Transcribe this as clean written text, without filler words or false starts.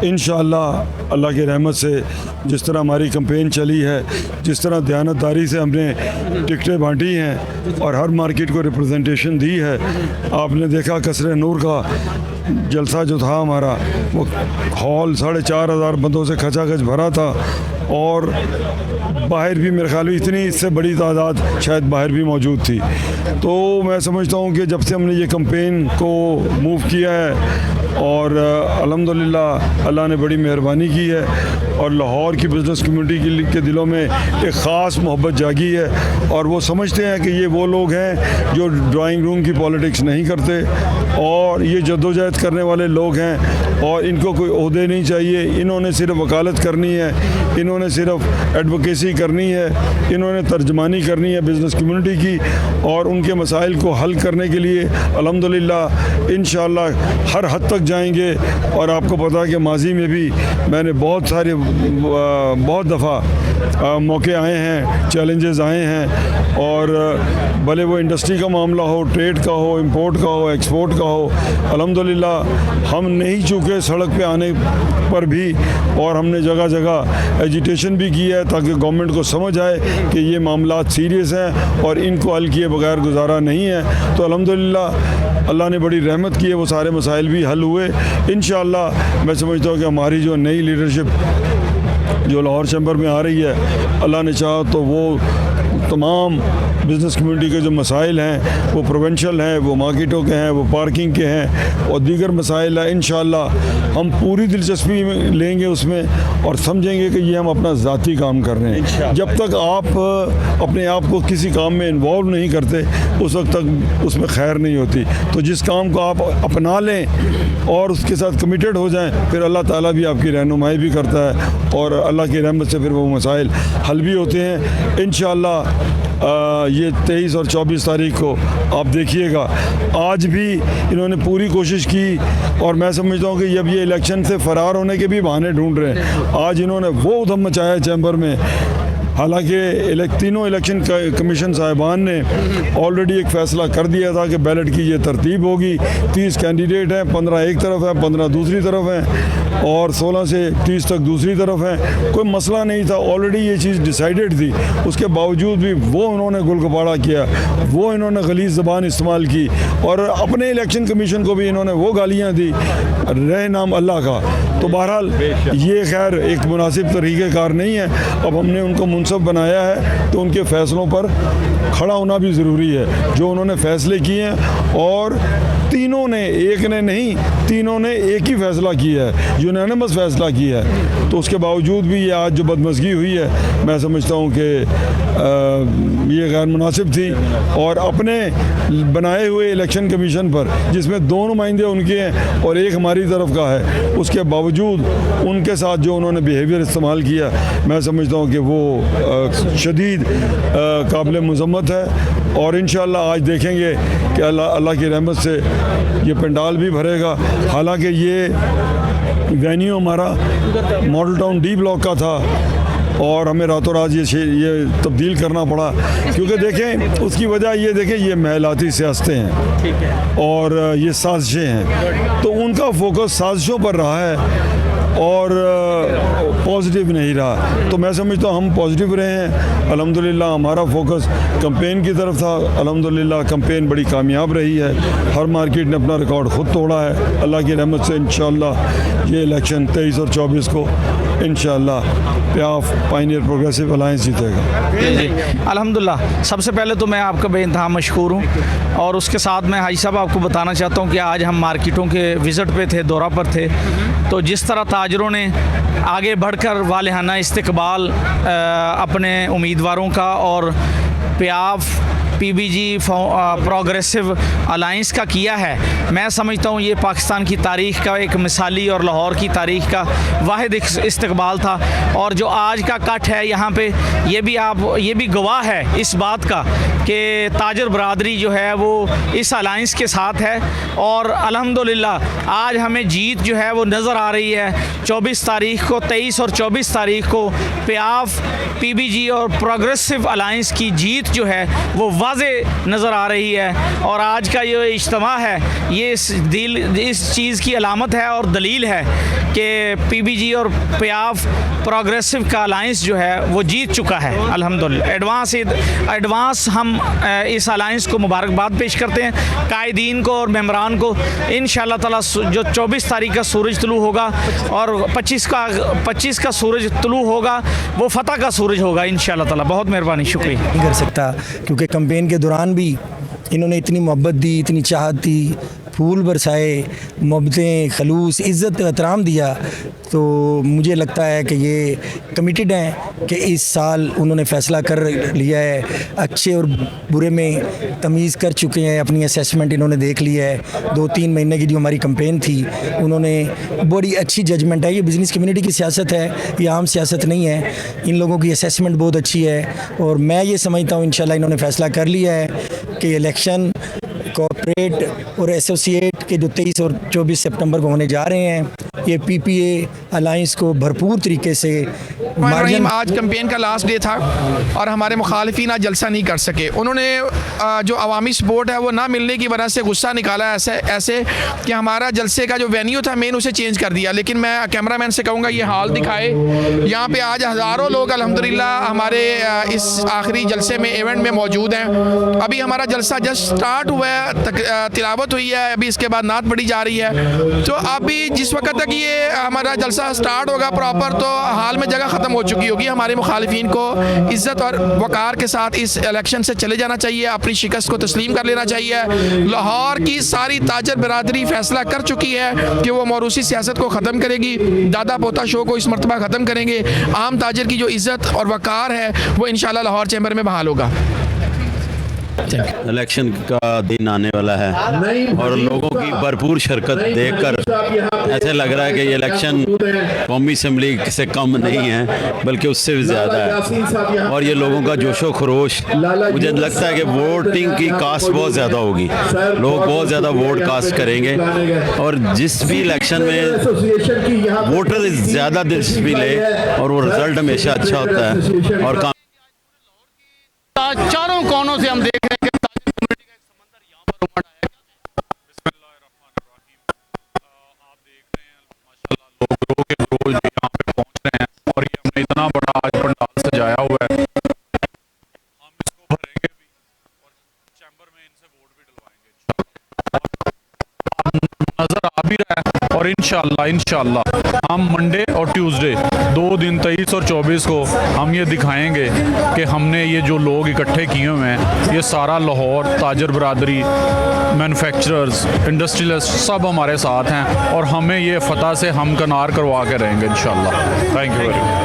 इंशाअल्लाह अल्लाह की रहमत से जिस तरह हमारी कैंपेन चली है, जिस तरह दयानतदारी से हमने टिकटें बांटी हैं और हर मार्केट को रिप्रेजेंटेशन दी है। आपने देखा कसरे नूर का जलसा जो था हमारा, वो हॉल 4,500 बंदों से खचाखच भरा था और बाहर भी मेरे ख्याल में इतनी इससे बड़ी तादाद शायद बाहर भी मौजूद थी। तो मैं समझता हूँ कि जब से हमने ये कैंपेन को मूव किया है और अल्हम्दुलिल्लाह अल्लाह ने बड़ी मेहरबानी की है और लाहौर की बिज़नेस कम्युनिटी के दिलों में एक ख़ास मोहब्बत जागी है और वो समझते हैं कि ये वो लोग हैं जो ड्राइंग रूम की पॉलिटिक्स नहीं करते और ये जद्दोजहद करने वाले लोग हैं और इनको कोई ओहदे नहीं चाहिए। इन्होंने सिर्फ वकालत करनी है, इन्होंने सिर्फ एडवोकेसी करनी है, इन्होंने तर्जमानी करनी है बिज़नेस कम्युनिटी की और उनके मसाइल को हल करने के लिए अल्हम्दुलिल्लाह इंशाअल्लाह हर हद तक जाएंगे। और आपको पता है कि माजी में भी मैंने बहुत दफ़ा मौके आए हैं, चैलेंजेस आए हैं और भले वो इंडस्ट्री का मामला हो, ट्रेड का हो, इंपोर्ट का हो, एक्सपोर्ट का हो, अल्हम्दुलिल्लाह हम नहीं चूके सड़क पे आने पर भी और हमने जगह जगह एजिटेशन भी की है ताकि गवर्नमेंट को समझ आए कि ये मामला सीरियस हैं और इनको हल किए बगैर गुजारा नहीं है। तो अल्हम्दुलिल्लाह अल्लाह ने बड़ी रहमत की है, वो सारे मसाइल भी हल हुए। इंशाअल्लाह मैं समझता हूँ कि हमारी जो नई लीडरशिप जो लाहौर चैम्बर में आ रही है, अल्लाह ने चाहा तो वो तमाम बिज़नेस कम्युनिटी के जो मसाइल हैं वो प्रोवेंशल हैं, वो मार्केटों के हैं, वो पार्किंग के हैं और दीगर मसाइल हैं। इंशाअल्लाह हम पूरी दिलचस्पी लेंगे उसमें और समझेंगे कि ये हम अपना ज़ाती काम कर रहे हैं। जब तक आप अपने आप को किसी काम में इन्वॉल्व नहीं करते उस वक्त तक उसमें खैर नहीं होती। तो जिस काम को आप अपना लें और उसके साथ कमिटेड हो जाएं, फिर अल्लाह ताला भी आपकी रहनुमाई भी करता है और अल्लाह की रहमत से फिर वो मसाइल हल भी होते हैं। इंशाअल्लाह ये 23 और 24 तारीख को आप देखिएगा, आज भी इन्होंने पूरी कोशिश की और मैं समझता हूँ कि जब ये इलेक्शन से फ़रार होने के भी बहाने ढूंढ रहे हैं, आज इन्होंने वो उधम मचाया चैम्बर में। हालांकि तीनों इलेक्शन कमीशन साहिबान ने ऑलरेडी एक फ़ैसला कर दिया था कि बैलेट की ये तरतीब होगी। 30 कैंडिडेट हैं, 15 एक तरफ हैं, 15 दूसरी तरफ हैं और 16 से 30 तक दूसरी तरफ हैं। कोई मसला नहीं था, ऑलरेडी ये चीज़ डिसाइडेड थी। उसके बावजूद भी वो उन्होंने गुलगपाड़ा किया, वो इन्होंने गलीज़ ज़बान इस्तेमाल की और अपने इलेक्शन कमीशन को भी इन्होंने वो गालियाँ दी, रहे नाम अल्लाह का। तो बहरहाल ये खैर एक मुनासिब तरीक़ेकार नहीं है। अब हमने उनको मुनसब बनाया है तो उनके फ़ैसलों पर खड़ा होना भी ज़रूरी है। जो उन्होंने फ़ैसले किए हैं और तीनों ने, एक ने नहीं, तीनों ने एक ही फ़ैसला किया है, यूनानिमस फ़ैसला किया है। तो उसके बावजूद भी ये आज जो बदमज़गी हुई है, मैं समझता हूँ कि ये गैर मुनासिब थी और अपने बनाए हुए इलेक्शन कमीशन पर जिसमें 2 नुमाइंदे उनके हैं और एक हमारी तरफ का है, उसके बावजूद उनके साथ जो उन्होंने बिहेवियर इस्तेमाल किया, मैं समझता हूँ कि वो शदीद काबिल मज़म्मत है। और इंशाअल्लाह आज देखेंगे कि अल्लाह की रहमत से ये पंडाल भी भरेगा। हालांकि ये वेन्यू हमारा मॉडल टाउन डी ब्लॉक का था और हमें रातों रात ये तब्दील करना पड़ा, क्योंकि देखें उसकी वजह ये देखें ये महलाती सियासतें हैं और ये साजिशें हैं। तो उनका फोकस साजिशों पर रहा है और पॉजिटिव नहीं रहा। तो मैं समझता हूँ हम पॉजिटिव रहे हैं। अल्हम्दुलिल्लाह हमारा फोकस कैंपेन की तरफ था। अल्हम्दुलिल्लाह कैंपेन बड़ी कामयाब रही है। हर मार्केट ने अपना रिकॉर्ड ख़ुद तोड़ा है। अल्लाह की रहमत से इंशाअल्लाह ये इलेक्शन 23 और 24 को इंशाअल्लाह प्याफ पायनियर प्रोग्रेसिव अलायंस जीतेगा। अल्हम्दुलिल्लाह सबसे पहले तो मैं आपका बेइंतहा मशकूर हूँ और उसके साथ मैं हाजी साहब आपको बताना चाहता हूँ कि आज हम मार्केटों के विज़िट पे थे, दौरा पर थे, तो जिस तरह ताजरों ने आगे बढ़कर वालिहाना इस्तकबाल अपने उम्मीदवारों का और प्याफ पीबीजी प्रोग्रेसिव अलायंस का किया है, मैं समझता हूँ ये पाकिस्तान की तारीख़ का एक मिसाली और लाहौर की तारीख़ का वाहिद इस्तकबाल था। और जो आज का कट है यहाँ पे ये भी गवाह है इस बात का कि ताजर बरादरी जो है वो इस अलायंस के साथ है और अल्हम्दुलिल्लाह आज हमें जीत जो है वो नज़र आ रही है। 24 तारीख़ को, 23 और 24 तारीख़ को प्याफ पीबीजी और प्रोग्रेसिव अलायंस की जीत जो है वो वाज़े नज़र आ रही है। और आज का ये इज्तिमा है, ये इस चीज़ की अलामत है और दलील है कि पीबीजी और पियाफ प्रोग्रेसिव का अलायंस जो है वो जीत चुका है अल्हम्दुलिल्लाह। एडवांस हम इस अलायंस को मुबारकबाद पेश करते हैं, कायदीन को और मेम्बरान को। इंशाअल्लाह ताला जो 24 तारीख का सूरज तुलू होगा और 25 का सूरज तुलू होगा, वो फतह का सूरज होगा इंशाअल्लाह ताला। बहुत मेहरबानी, शुक्रिया। नहीं कर सकता, क्योंकि कैंपेन के दौरान भी इन्होंने इतनी मोहब्बत दी, इतनी चाहत दी, फूल बरसाए, मोहब्बतें, खलूस, इज़्ज़त, एहतराम दिया। तो मुझे लगता है कि ये कमिटेड हैं कि इस साल उन्होंने फ़ैसला कर लिया है, अच्छे और बुरे में तमीज़ कर चुके हैं, अपनी असेसमेंट इन्होंने देख लिया है। 2-3 महीने की जो हमारी कैंपेन थी, उन्होंने बड़ी अच्छी जजमेंट है। ये बिज़नेस कम्युनिटी की सियासत है, ये आम सियासत नहीं है। इन लोगों की असेसमेंट बहुत अच्छी है और मैं ये समझता हूँ इंशाल्लाह इन्होंने फ़ैसला कर लिया है कि इलेक्शन कॉर्पोरेट और एसोसिएट के जो 23 और 24 सितंबर को होने जा रहे हैं, ये पीपीए अलायंस को भरपूर तरीके से मार्जिन। आज कैंपेन का लास्ट डे था और हमारे मुखालिफिन आज जलसा नहीं कर सके। उन्होंने जो अवामी सपोर्ट है वो ना मिलने की वजह से गुस्सा निकाला ऐसे कि हमारा जलसे का जो वेन्यू था मेन उसे चेंज कर दिया। लेकिन मैं कैमरामैन से कहूँगा ये हाल दिखाए, यहाँ पे आज हज़ारों लोग अल्हम्दुलिल्लाह हमारे इस आखिरी जलसे में इवेंट में मौजूद हैं। अभी हमारा जलसा जस्ट स्टार्ट हुआ है, तिलावत हुई है, अभी इसके बाद नात पढ़ी जा रही है। तो अभी जिस वक्त तक ये हमारा जलसा स्टार्ट होगा प्रॉपर, तो हाल में जगह ख़त्म हो चुकी होगी। हमारे मुखालिफिन को इज़्ज़त और वक़ार के साथ इस इलेक्शन से चले जाना चाहिए, अपनी शिकस्त को तस्लीम कर लेना चाहिए। लाहौर की सारी ताजर बरादरी फ़ैसला कर चुकी है कि वो मौरूसी सियासत को ख़त्म करेगी, दादा पोता शो को इस मरतबा ख़त्म करेंगे। आम ताजर की जो इज़्ज़त और वक़ार है वो इंशाल्लाह लाहौर चैम्बर में बहाल होगा। इलेक्शन का दिन आने वाला है और लोगों की भरपूर शिरकत देखकर ऐसे लग रहा है कि ये इलेक्शन कौमी असम्बली से कम नहीं है बल्कि उससे भी ज़्यादा है। और ये लोगों का जोशो खरोश, मुझे लगता है कि वोटिंग की कास्ट बहुत ज़्यादा होगी, लोग बहुत ज़्यादा वोट कास्ट करेंगे और जिस भी इलेक्शन में वोटर ज़्यादा दिलचस्पी ले और वो रिज़ल्ट हमेशा अच्छा होता है। और चारों कोनों से हम देख रहे हैं कि ताजिर कम्युनिटी का एक समंदर यहाँ पर उमड़ आया है। बिस्मिल्लाहिर्रहमानिर्रहीम। आप देख रहे हैं माशाल्लाह लोग रोज के रोज यहाँ पे पहुँच रहे हैं और ये हमने इतना बड़ा आज पंडाल सजाया हुआ है, हम इसको भरेंगे भी और चैम्बर में इनसे वोट भी डलवाएंगे इंशाल्लाह। नजर आ भी रहा है और इंशाल्लाह हम मंडे और ट्यूसडे 2 दिन 23 और 24 को हम ये दिखाएंगे कि हमने ये जो लोग इकट्ठे किए हुए हैं, ये सारा लाहौर ताजर बरादरी, मैन्युफैक्चरर्स, इंडस्ट्रियलिस्ट सब हमारे साथ हैं और हमें ये फतह से हमकनार करवा के रहेंगे इंशाल्लाह। Thank you very much.